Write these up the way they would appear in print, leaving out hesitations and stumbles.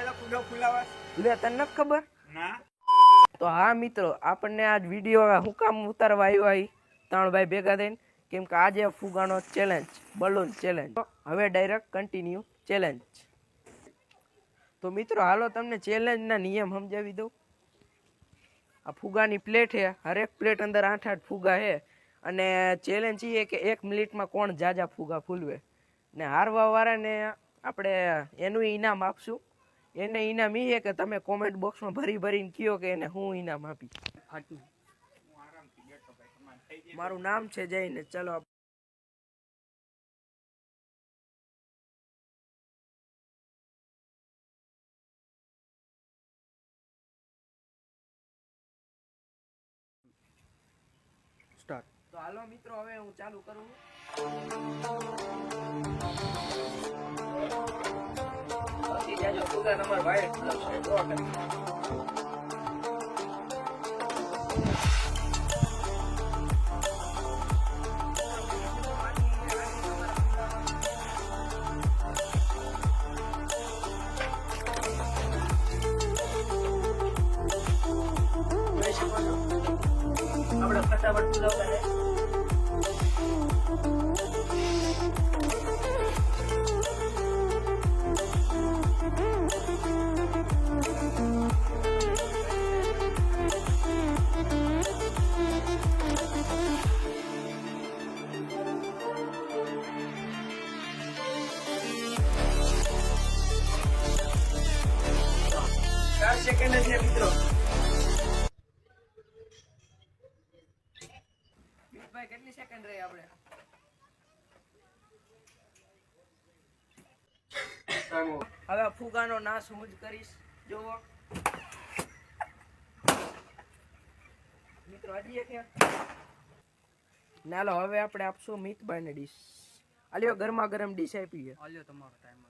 કાયલા ફુગા ફુલાવા લે તને નથી ખબર? ના. તો હા મિત્રો, આપણને આજ વિડીયો હું કામ ઉતારવા આવ્યા અહીં 3 ભાઈ ભેગા થઈને, કેમ કે આજે ફુગાનો ચેલેન્જ, બલૂન ચેલેન્જ. હવે ડાયરેક્ટ કન્ટિન્યુ ચેલેન્જ. તો મિત્રો હાલો તમને ચેલેન્જના નિયમ સમજાવી દઉં. આ ફુગાની પ્લેટ છે, હરેક પ્લેટ અંદર 8-8 ફુગા છે, અને ચેલેન્જ એ કે 1 મિનિટમાં કોણ જાજા ફુગા ફૂલવે, ને હારવા વાળાને આપણે એનું ઇનામ આપશું. એને ઇનામ એ કે તમે કોમેન્ટ બોક્સમાં ભરીને કયો કે એને હું ઇનામ આપી. મારું નામ છે જઈને. ચલો સ્ટાર્ટ. તો હાલો મિત્રો, હવે હું ચાલુ કરું. ફુગા નંબર વાઇટ ડ્રો કરી. આપણે ફટાફટ ફુગા કરે. સેકન્ડ છે મિત્રો. ભાઈ કેટલી સેકન્ડ રહી આપણે? હવે ફુગાનો નાશ હું જ કરીશ. જોવો મિત્રો, હજી એક નાલો. હવે આપણે આપશું મિતભાઈને ડીશ. આલ્યો ગરમા ગરમ ડીશ આપી છે. આલ્યો તમારો ટાઈમર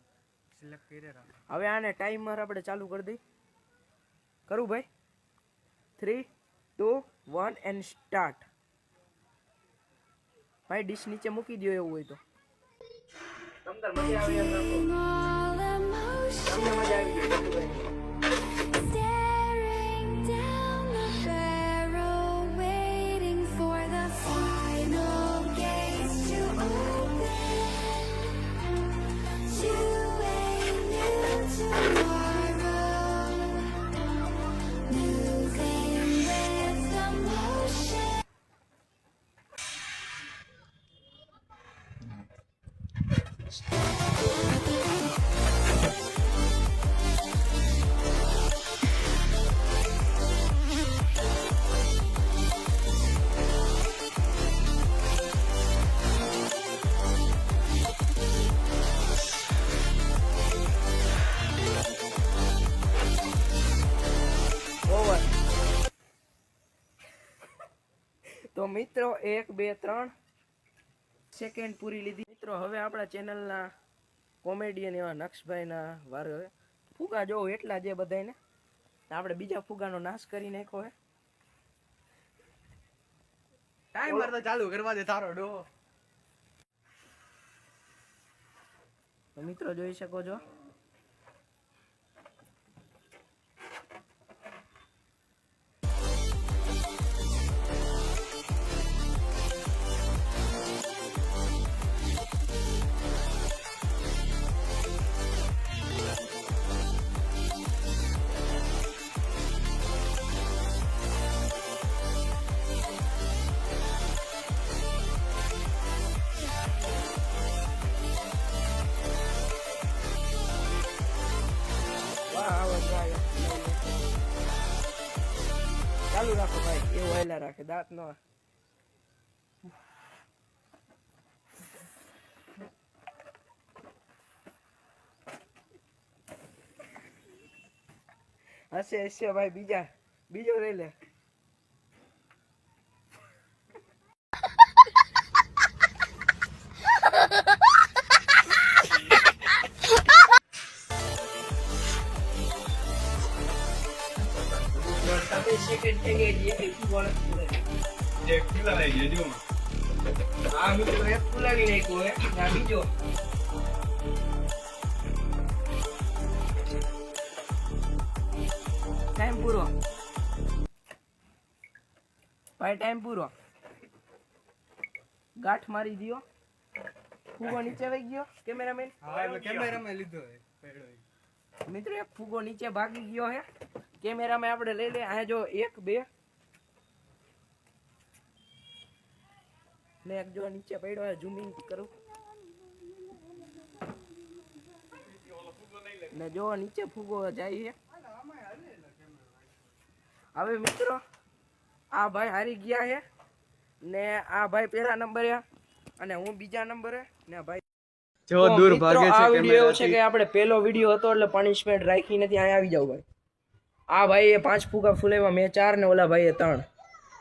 સિલેક્ટ કરી રાખો. હવે આને ટાઈમર આપણે ચાલુ કરી દઈ. કરું ભાઈ? 3, 2, 1 એન્ડ સ્ટાર્ટ. ભાઈ ડીશ નીચે મૂકી દો એવું હોય તો. તમતાર મજા આવે એમ રાખો. તમને મજા આવી ગઈ. તો મિત્રો 1, 2, 3 સેકન્ડ પૂરી લીધી. મિત્રો હવે આપણા ચેનલના કોમેડિયન એવા નક્ષભાઈના વારો હવે ફુગા જોવો એટલા જે બધાને આપણે બીજા ફુગાનો નાશ કરી નાખ્યો હે. ટાઈમર તો ચાલુ કરવા દે તારો ડો. તો મિત્રો જોઈ શકો છો. ચાલુ રાખો ભાઈ, એવું હેલા રાખે દાંત નો. હશે ભાઈ, બીજો લઈ લે. સેકન્ડ થઈ ગઈ છે. એક કિલો લઈ ગયો જો. આ મિત્રો એક ફુલાવી નાખ્યો હે. આ બીજો ટાઈમ પૂરો. ભાઈ ટાઈમ પૂરો. ગાંઠ મારી દ્યો. ફૂગો નીચે વહી ગયો કેમેરામેન. કેમેરામાં લીધો હે પડ્યો હે. મિત્રો એક ફૂગો નીચે ભાગી ગયો હે. કેમેરામાં આપણે લઈ લે. આ જો 1 2 ને એક જો નીચે પડ્યો હે. ઝૂમિંગ કરું ને જો નીચે ફૂગો જાય છે. હવે મિત્રો આ ભાઈ હારી ગયા છે ને આ ભાઈ પહેલા નંબરે અને હું બીજા નંબરે ને ભાઈ જો દૂર ભાગે છે આ વિડિયો એવો છે કેમેરાથી. કે આપણે પહેલો વિડિયો હતો એટલે પનિશમેન્ટ રાખી નથી. અહીંયા આવી જાવ ભાઈ. આ ભાઈએ 5 ફૂગા ફૂલેવા, મેં 4 ને ઓલા ભાઈએ 3.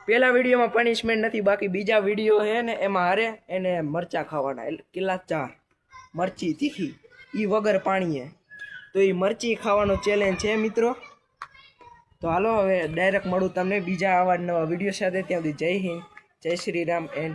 પહેલા વિડીયોમાં પનિશમેન્ટ નથી, બાકી બીજા વિડીયો છે ને એમાં હારે એને મરચા ખાવાના, એટલે કિલ્લા 4 મરચી તીખી ઈ વગર પાણીએ. તો એ મરચી ખાવાનો ચેલેન્જ છે મિત્રો. તો હાલો હવે ડાયરેક્ટ મળું તમને બીજા આવા નવા વિડીયો સાથે. ત્યાં સુધી જય હિન્દ, જય શ્રી રામ એન્ડ